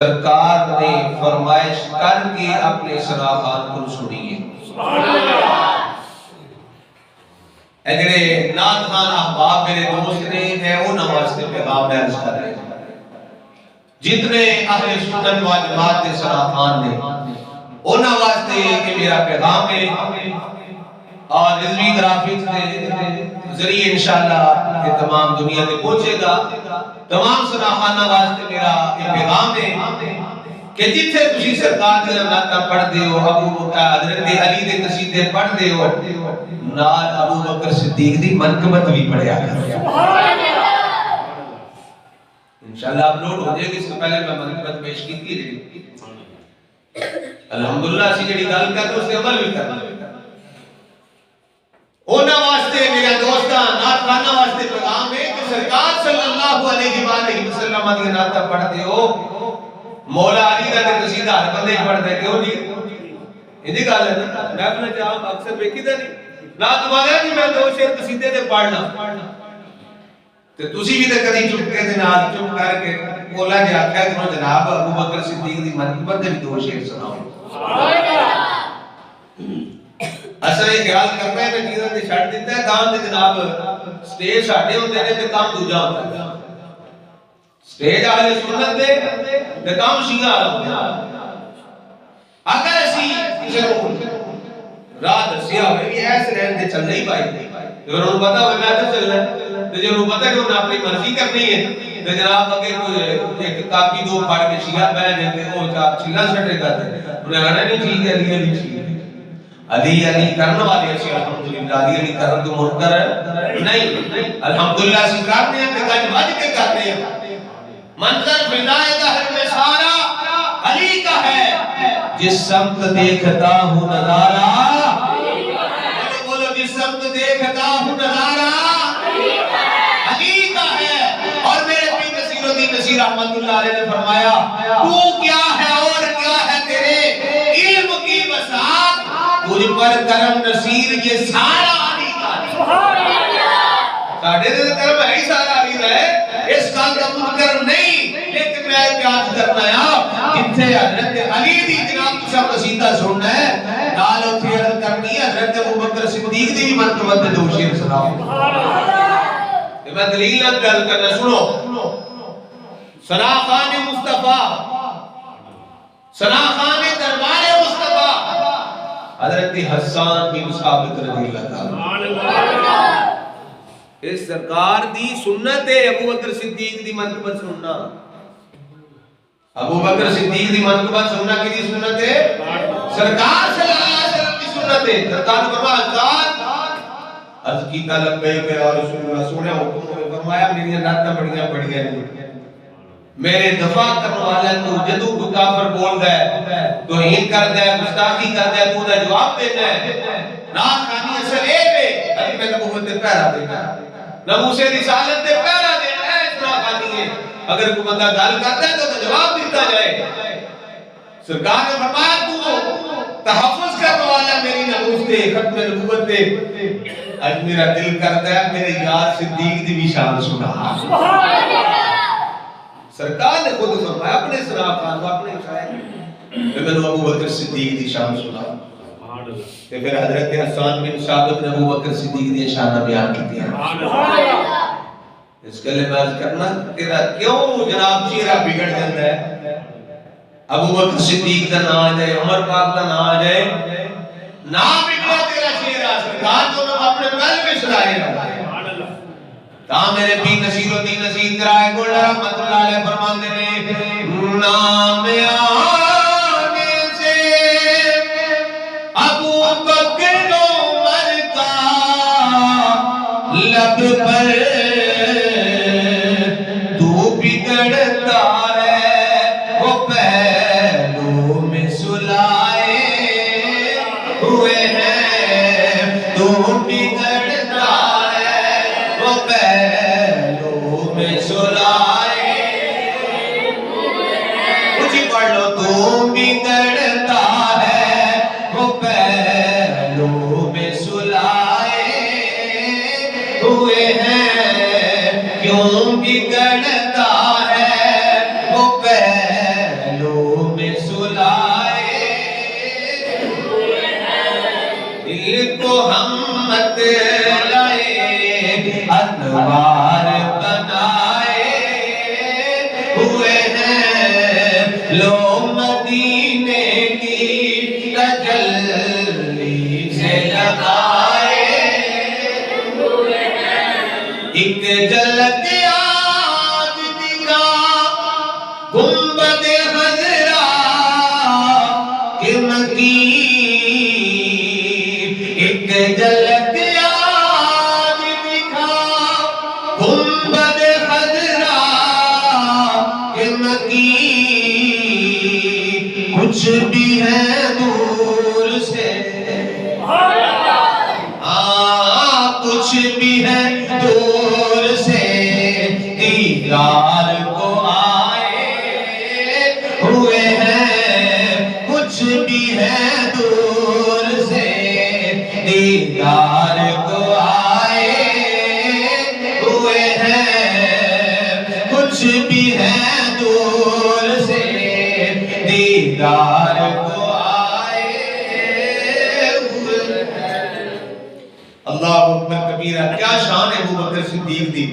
سرکار نے فرمائش کر کے اپنے ثنا خان کو سنیے۔ اے جڑے نعت خان احباب میرے دوست نے میں انہاں واسطے پیغام درج کر رہے ہیں۔ جتنے اہل سنت و جماعت کے ثنا خان نے انہاں واسطے یہ میرا پیغام ہے، اور رضوی گرافکس کے ذریعے انشاءاللہ یہ تمام دنیا میں پہنچے گا۔ تمام ثنا خانہ واسطے میرا یہ پیغام ہے کہ جتھے تسی سرکار دی نعتاں پڑھدے ہو، حضرت علی دے قصیدے پڑھدے ہو، نال ابو بکر صدیق دی منقبت بھی پڑھیا کرو۔ انشاءاللہ اپلوڈ ہو جائے گی، اس سے پہلے میں منقبت پیش کی تھی۔ الحمدللہ اسی جڑی گل کر اس سے عمل بھی کرنا۔ انہاں واسطے میرے دوستاں نعت خانہ واسطے پیغام ہے کہ سرکار صلی اللہ علیہ وآلہ وسلم دی نعتاں پڑھدے ہو، مولا علی دا قصیدہ ہر بندے پڑھدا ہے، کیوں نہیں؟ ایندی گل ہے نا، میں اپنا جواب اکثر ویکھدا نہیں، نعت والا جی میں دو شعر قصیدے تے پڑھنا تے تسی بھی تے کدی چپکے دے نال چپ کر کے بولا جے آکھیا کہ جناب ابو بکر صدیق دی منقبت دے بھی دو شعر سناؤ۔ اصل یہ خیال کرنا ہے کہ چیزاں تے چھڈ دتا ہے کام تے جناب سٹیج ساڈے ہوندے نے تے کام دوجا ہوندا ہے۔ سٹیج اہل سنت دے تے کام شیعہ والا ہوندا ہے۔ اگر اسی کسی نوں راہ دسیا ہوئے کہ ایس رہن دے چلنا ہی پائی تے انہوں پتہ ہوئے میں تے چلنا ہے تے جو انہوں پتہ کہ انہوں اپنی مرضی کرنی ہے تے جناب اگر کوئی ایک کاپی دو پڑھ کے شیعہ بہ جاتے وہ چار شیعہ سٹے کرتے انہیں کہنا نہیں ٹھیک ہے علی علی ٹھیک ہے، علی علی کرنے والے اسی الحمدللہ، علی علی کرن تو منکر نہیں، الحمدللہ اسی کرنے ہیں تے گج بج کے کرنے ہیں۔ منظر فضائے دہر میں سارا علی کا ہے، جس سمت دیکھتا ہوں نظارہ، بولو جس سمت دیکھتا ہوں نظارہ علی کا ہے۔ اور میرے پیر نصیر الدین نصیر رحمت اللہ علیہ نے فرمایا تو کیا ہے اور کیا ہے تیرے علم کی وسعت، تجھ پر کرم نصیر یہ سارا علی کا ہے۔ ساڑھے دے کرم ہے ہی سارا علی کا ہے، اس کال کا منکر نہیں، لیکن میں پیاد کرنا ہے جتھے حضرت علی دی جناب کی سب قصیدہ سننا ہے نال اتھی عرض کرنی ہے حضرت ابو بکر صدیق دی منقبت دے دو شعر سناؤ۔ میں دلیل نہ گل کرنا، سنو ثنا خان مصطفیٰ، ثنا خان دربار مصطفیٰ حضرت حسان بن ثابت رضی اللہ تعالیٰ، اس سرکار دی سنت ہے ابو بکر صدیق دی منقبت سننا۔ ابو بکر صدیق دی منقبت سننا کی دی سنت ہے؟ سرکار صلی اللہ علیہ وسلم کی سنت ہے۔ سرکار نے فرمایا عرض کیتا لبیک یا رسول اللہ، سونے حکم نے فرمایا میری نعتاں بڑیاں میرے دفاع کرنے والا تو جدو کوئی کافر بول گئے توہین کر گئے گستاخی کر گئے تو انہیں جواب دینا ہے۔ نعت خانی اصل اے بے علی میں نبوت دے پہرا دینا، نبوت رسالت دے پہرا دینا ہے، اس نعت خانی ہے۔ اگر کوئی بندہ گل کرتا ہے تو جواب دیتا جائے۔ سرکار نے فرمایا تو تحفظ کرنے والا میری نبوت دے ختم نبوت دے، آج میرا دل کرتا ہے میرے یار صدیق دی بھی شان سنا۔ سرکار نے خود فرمایا اپنے ثنا خان کو اپنے شاعر کہ میں نے ابو بکر صدیق دی شان سنا، کہ پھر حضرت حسان بن ثابت نے ابو بکر صدیق دی شان بیان کی ہے۔ اس کے لئے میں عرض کرنا تیرا کیوں جناب چہرہ بگڑ جاتا ہے؟ ابو بکر صدیق کا نام آ جائے، عمر پاک کا نام آ جائے، نام بگڑا تیرا چہرہ، سرکار تو میں اپنے قلب میں سلائے رہا ہے۔ تاں میرے پیر نصیر الدین نصیر رائے گل رحمت اللہ علیہ فرماندے نے نام آنے سے ابو بکر عمر کا لب پر تو بگڑتا ہے، وہ پہلو میں سلائے ہوئے ہیں، تو بگڑتا ہے، وہ پہلو میں سلائے مجھے پڑھ لو، تو بگڑتا ہے، وہ پہلو میں سلائے ہوئے ہیں، کیوں بگڑتا ہے وہ پہلو لو مدینے کی تجلی سے لگائے ایک جھلک آج دکھا گنبد خضرا کہ مکی ایک جھلک آج دکھا گنبد خضرا کہ مکی کچھ بھی ہے دور سے کچھ بھی ہے دور سے دیدار کو آئے ہوئے ہیں کچھ بھی ہے دور سے دیدار کو آئے ہوئے ہیں کچھ بھی ہے دور سے دیدار کو آئے ہوئے ہیں۔ اللہ اکبر کبیرہ، کیا شان ہے ابو بکر صدیق دی۔